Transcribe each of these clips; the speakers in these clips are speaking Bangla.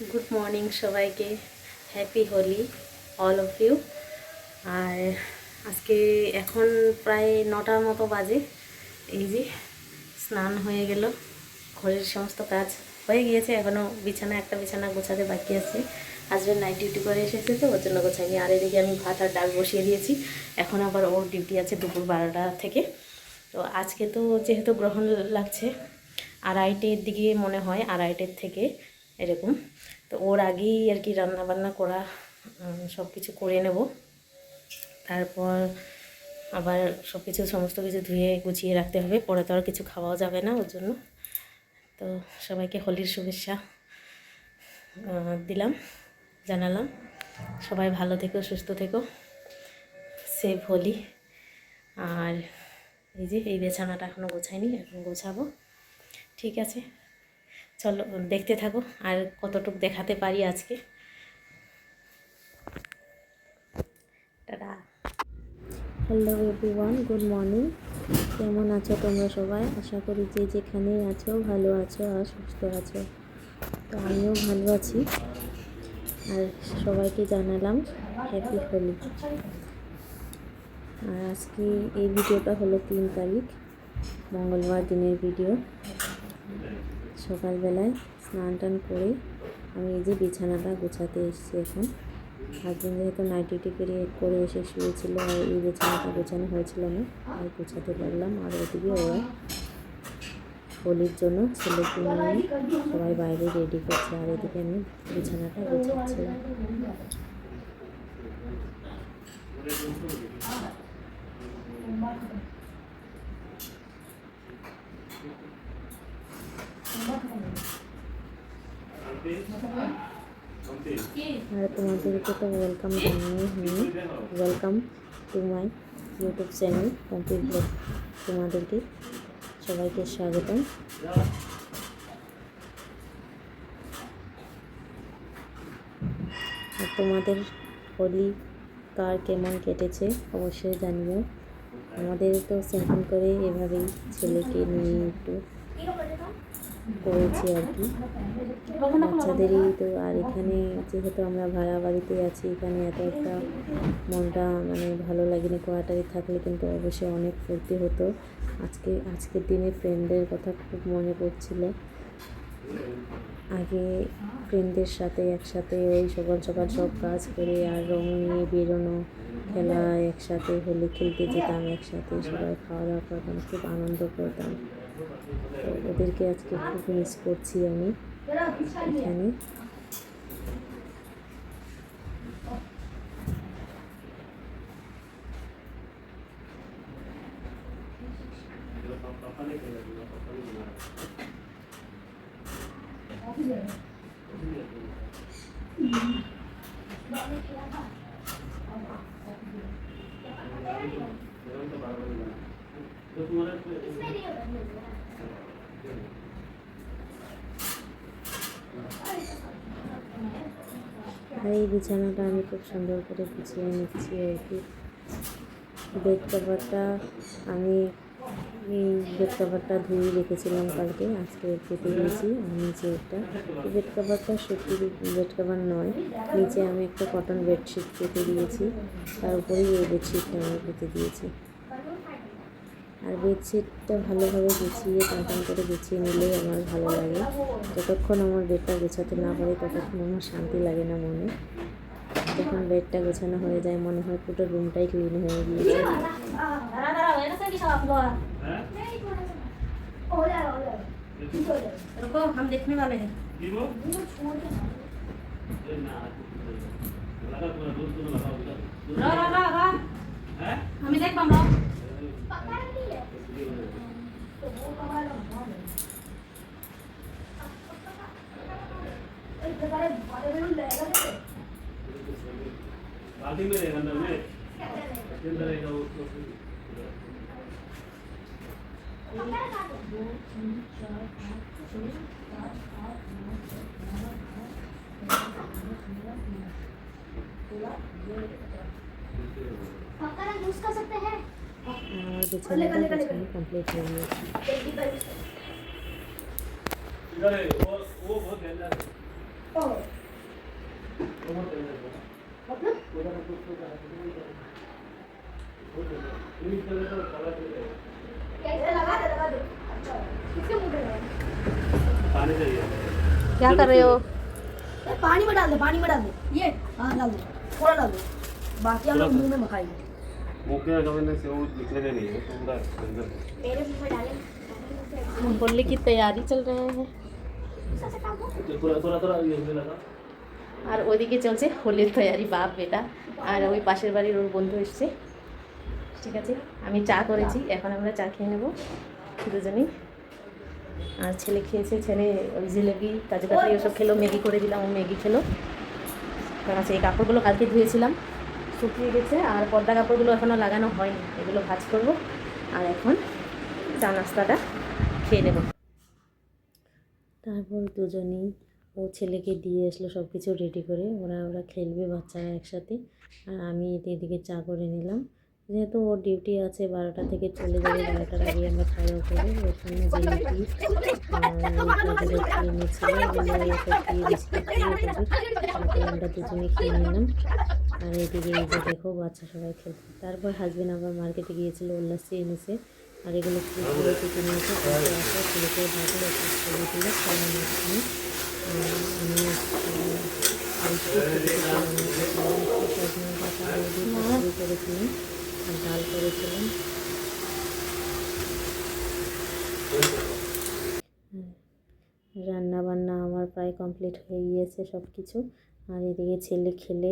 গুড মর্নিং সবাইকে, happy Holi all of you. আর আজকে এখন প্রায় 9টার মতো বাজে। এই যে স্নান হয়ে গেল, ঘরের সমস্ত কাজ হয়ে গিয়েছে, এখনও একটা বিছানা গোছাতে বাকি আছে। হাজব্যান্ড নাইট ডিউটি করে এসেছে তো ওর জন্য গোছাইনি। আর এদিকে আমি ভাত আর ডাল বসিয়ে দিয়েছি। এখন আবার ওর ডিউটি আছে দুপুর 12টা থেকে। তো আজকে তো যেহেতু গ্রহণ লাগছে 2:30-এর দিকে মনে হয়, 2:30-এর থেকে এরকম। তো ওর আগেই আর কি রান্নাবান্না করা সব কিছু করে নেব। তারপর আবার সমস্ত কিছু ধুয়ে গুছিয়ে রাখতে হবে, পরে তো আর কিছু খাওয়াও যাবে না ওর জন্য। তো সবাইকে হোলির শুভেচ্ছা জানালাম। সবাই ভালো থেকো, সুস্থ থেকো, সেভ হোলি। আর এই যে এই বিছানাটা এখনও গোছাইনি, এখন গোছাবো। ঠিক আছে, চলো দেখতে থাকো আর কতটুকু দেখাতে পারি আজকে। Tata. Hello everyone, good morning. কেমন আছো তোমরা সবাই? আশা করি যে যেখানেই আছো ভালো আছো আর সুস্থ আছো। তো আমিও ভালো আছি। আর সবাইকে জানালাম হ্যাপি হোলি। আর আজকে এই ভিডিওটা হলো 3 তারিখ, মঙ্গলবার দিনের ভিডিও। সকালবেলায় স্নান টান করে আমি এই যে বিছানাটা গোছাতে এসেছি এখন। হাজব্যান্ড যেহেতু নাইট ডিউটি করে এসে শুয়েছিল, আর এই বিছানাটা গোছানো হয়েছিল না, আর গোছাতে পারলাম। আর ওদিকে ওরা হোলির জন্য ছেলেকে নিয়ে সবাই বাইরে রেডি করছে, আর এদিকে আমি বিছানাটা গোছাচ্ছিলাম। আর তোমাদেরকে তো ওয়েলকাম জানিয়ে হয়নি। Welcome to my YouTube channel complete blog. তোমাদেরকে সবাইকে স্বাগতম। আর তোমাদের হোলি কার কেমন কেটেছে অবশ্যই জানিও। আমাদের তো সিম্পল করে এভাবেই ছেলেকে নিয়ে একটু করেছি আর কি, বাচ্চাদেরই তো। আর এখানে যেহেতু আমরা ভাড়া বাড়িতে আছি, এখানে এত একটা মনটা ভালো লাগেনি। কোয়ার্টারে থাকলে কিন্তু অবশ্যই অনেক ফুর্তি হতো। আজকের দিনে ফ্রেন্ডদের কথা খুব মনে পড়ছিল। আগে ফ্রেন্ডদের সাথে একসাথে ওই সকাল সকাল সব কাজ করে আর রং নিয়ে বেরোনো, খেলা, একসাথে হোলি খেলতে যেতাম, একসাথে সবাই খাওয়া দাওয়া করতাম, খুব আনন্দ করতাম। তো ওদেরকে আজকে খুব মিস করছি আমি এখানে। আর এই বিছানাটা আমি খুব সুন্দর করে গুছিয়ে নিচ্ছি আর কি। বেড কভারটা আমি ধুয়ে রেখেছিলাম কালকে, আজকে পেতে দিয়েছি। আর নিচে একটা বেড কভারটা সত্যি বেড কভার নয়, নিচে আমি একটা কটন বেডশিট পেতে দিয়েছি, তার উপরেই এই বেডশিটটা আমি পেতে দিয়েছি। আর বেডশিটটা ভালোভাবে গুছিয়ে টান করে গুছিয়ে নিলেই আমার ভালো লাগে। যতক্ষণ আমার বেডটা গোছাতে না পারি ততক্ষণ আমার শান্তি লাগে না মনে। যখন বেডটা গোছানো হয়ে যায় মনে হয় পুরো রুমটাই ক্লিন হয়ে গিয়েছে। हम देखने वाले हैं। আমি দেখবাম बाल्टी में रहेगा अंदर में, इसके अंदर रहेगा वो। पक्का यूज कर सकते हैं। और बिछाना कंप्लीट हो गया। इधर है वो बहुत गंदा है। क्या कर रहे हो? पानी में डाल दे, पानी में डाल दे। ये हाँ डाल दे, थोड़ा डाल दे, बाकी हम लोग मुंह में मखाएंगे। मुंह के कभी से वो निकलेगा नहीं है तो पूरा अंदर मेरे मुंह में डाले होली की तैयारी चल रहे हैं थोड़ा थोड़ा थोड़ा ये होने लगा। আর ওইদিকে চলছে হোলির তৈয়ারি বাপ বেটা আর ওই পাশের বাড়ির ওর বন্ধু এসছে ঠিক আছে আমি চা করেছি এখন আমরা চা খেয়ে নেব দুজনেই আর ছেলে খেয়েছে ছেলে ওই জিলেবি কাজু কাতলি ওসব খেলো ম্যাগি করে দিলাম ও ম্যাগি খেলো কারণ আছে এই কাপড়গুলো কালকে ধুয়েছিলাম শুকিয়ে গেছে আর পর্দা কাপড়গুলো এখনও লাগানো হয়নি এগুলো ভাঁজ করব আর এখন চা নাস্তাটা খেয়ে নেব তারপর দুজনেই ও ছেলেকে দিয়ে আসলো সব কিছু রেডি করে ওরা খেলবে বাচ্চারা একসাথে আর আমি এদিকে চা করে নিলাম যেহেতু ওর ডিউটি আছে 12টা থেকে চলে যাবে 12টার আগে আমরা খাওয়া করবো ওর জন্য জিলিপি এনেছিল আমরা দুজনে খেয়ে নিলাম আর এদিকে এই যে দেখো বাচ্চা সবাই খেলছে তারপর হাজবেন্ড আবার মার্কেটে গিয়েছিল উল্লাসে এনেছে আর এগুলো ফুলগুলো কেটে নিয়েছে ছেলেকে ভাগলো ছবি তুলে খাওয়ানো আমি করেছিলাম আর ডাল করেছিলাম রান্না বান্না আমার প্রায় কমপ্লিট হয়ে গিয়েছে সব কিছু আর এদিকে ছেলে খেলে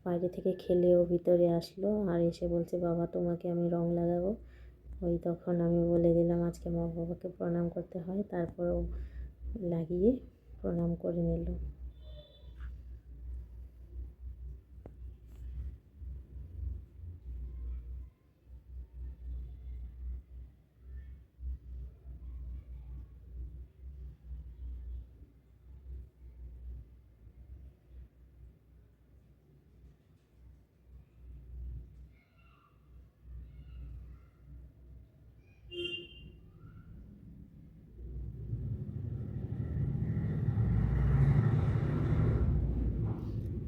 বাইরে থেকে খেলে ও ভিতরে আসলো আর এসে বলছে বাবা তোমাকে আমি রং লাগাবো ওই তখন আমি বলে দিলাম আজকে মা বাবাকে প্রণাম করতে হয় তারপর ও লাগিয়ে প্রণাম করে নিল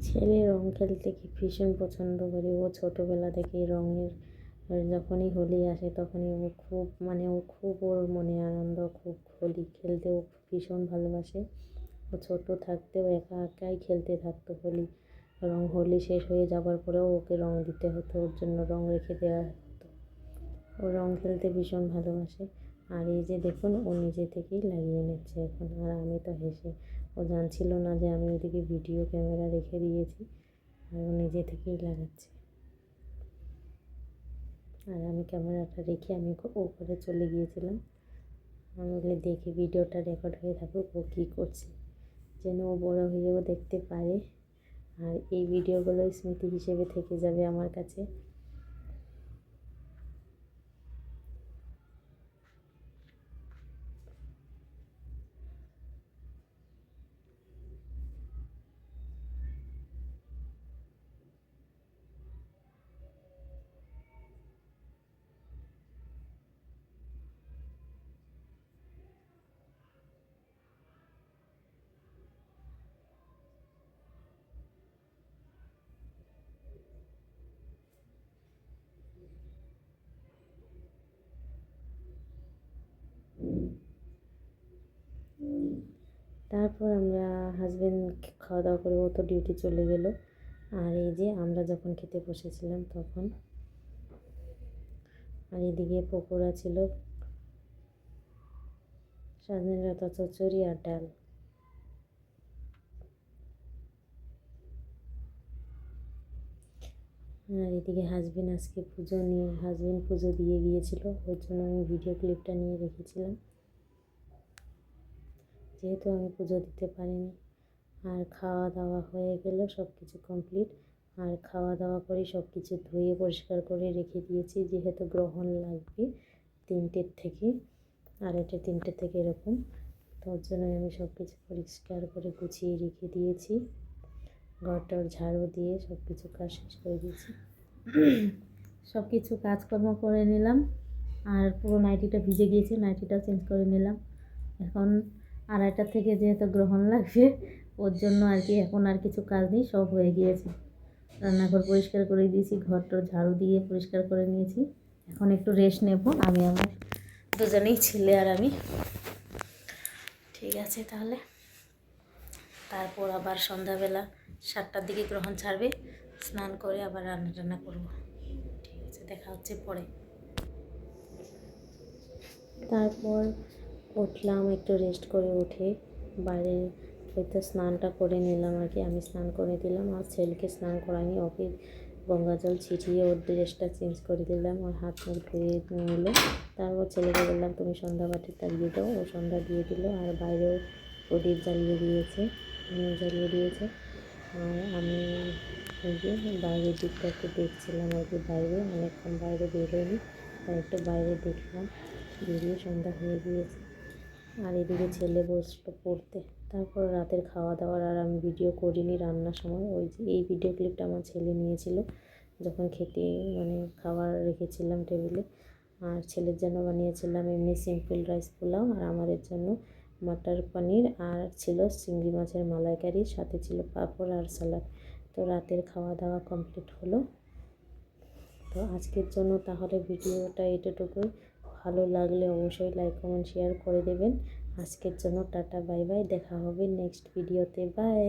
ছেলে রং খেলতে কি ভীষণ পছন্দ করে ও ছোটোবেলা থেকেই রঙের যখনই হোলি আসে তখনই ও খুব ওর মনে আনন্দ খুব হোলি খেলতে ও ভীষণ ভালোবাসে ও ছোটো থাকতেও একা একাই খেলতে থাকতো হোলি শেষ হয়ে যাবার পরেও ওকে রং দিতে হতো ওর জন্য রং রেখে দেওয়া হতো ও রং খেলতে ভীষণ ভালোবাসে আর এই যে দেখুন ও নিজে থেকেই লাগিয়ে নিচ্ছে এখন আর আমি তো হেসে ও জানছিল না যে আমি ওদিকে ভিডিও ক্যামেরা রেখে দিয়েছি আর ও নিজে থেকেই লাগাচ্ছে আর আমি ক্যামেরাটা রেখে আমি ওপরে চলে গিয়েছিলাম আমি বলে দেখি ভিডিওটা রেকর্ড হয়ে থাকুক ও কী করছে যেন ও বড়ো হয়েও দেখতে পারে আর এই ভিডিওগুলো স্মৃতি হিসেবে থেকে যাবে আমার কাছে তারপর আমরা হাজব্যান্ড খাওয়া দাওয়া করে ও তো ডিউটি চলে গেল আর এই যে আমরা যখন খেতে বসেছিলাম তখন আর এদিকে পকোড়া ছিল সজনে ডাঁটা চচ্চড়ি আর ডাল আর এদিকে হাজব্যান্ড আজকে হাজব্যান্ড পুজো দিয়ে গিয়েছিল ওই জন্য আমি ভিডিও ক্লিপটা নিয়ে রেখেছিলাম যেহেতু আমি পুজো দিতে পারিনি আর খাওয়া দাওয়া হয়ে গেল সব কিছু কমপ্লিট আর খাওয়া দাওয়া করে সব কিছু ধুয়ে পরিষ্কার করে রেখে দিয়েছি যেহেতু গ্রহণ লাগবে 3টের থেকে 3:30 থেকে এরকম তার জন্য আমি সব কিছু পরিষ্কার করে গুছিয়ে রেখে দিয়েছি ঘরটার ঝাড়ু দিয়ে সব কিছু কাজ শেষ করে দিয়েছি সব কিছু কাজকর্ম করে নিলাম আর পুরো নাইটিটা ভিজে গিয়েছে নাইটিটা চেঞ্জ করে নিলাম এখন 2:30 থেকে যেহেতু গ্রহণ লাগবে ওর জন্য আর কি এখন আর কিছু কাজ নেই, সব হয়ে গিয়েছে। রান্নাঘর পরিষ্কার করে দিয়েছি, ঘরটা ঝাড়ু দিয়ে পরিষ্কার করে নিয়েছি। এখন একটু রেস্ট নেব আমি, আমার দুজনেই, ছেলে আর আমি। ঠিক আছে তাহলে, তারপর আবার সন্ধ্যাবেলা 7টার দিকে গ্রহণ ছাড়বে, স্নান করে আবার রান্না টান্না করবো। ঠিক আছে, দেখা হচ্ছে পরে। তারপর উঠলাম, একটু রেস্ট করে উঠে বাইরে হয়তো স্নানটা করে নিলাম আর কি। আমি স্নান করে দিলাম, আর ছেলেকে স্নান করাইনি, ওকে গঙ্গা জল ছিটিয়ে ওর ড্রেসটা চেঞ্জ করে দিলাম, ওর হাত মুখ ধুয়ে নিল। তারপর ছেলেকে বললাম তুমি সন্ধ্যা বাটিটা দিয়ে দাও, ও সন্ধ্যা দিয়ে দিল। আর বাইরেও প্রদীপ জ্বালিয়ে দিয়েছে, জ্বালিয়ে দিয়েছে। আর আমি ওই যে বাইরের দিকটা একটু দেখছিলাম আর কি, বাইরে অনেকক্ষণ বাইরে বেরোয়নি, তাই একটু বাইরে দেখলাম। বেরিয়ে সন্ধ্যা হয়ে গিয়েছে। আর এদিকে ছেলে বসলো পড়তে। তারপর রাতের খাওয়া দাওয়ার আর আমি ভিডিও করিনি রান্নার সময়। ওই যে এই ভিডিও ক্লিপটা আমার ছেলে নিয়েছিল যখন খেতে মানে খাবার রেখেছিলাম টেবিলে। আর ছেলের জন্য বানিয়েছিলাম এমনি সিম্পল রাইস পোলাও, আর আমাদের জন্য মটর পনির, আর ছিল চিংড়ি মাছের মালাইকারি, সাথে ছিল পাঁপড় আর স্যালাড। তো রাতের খাওয়া দাওয়া কমপ্লিট হলো। তো আজকের জন্য তাহলে ভিডিওটা এতটুকুই। ভালো লাগলে অবশ্যই লাইক কমেন্ট শেয়ার করে দেবেন। আজকের জন্য টাটা বাই বাই, দেখা হবে নেক্সট ভিডিওতে, বাই।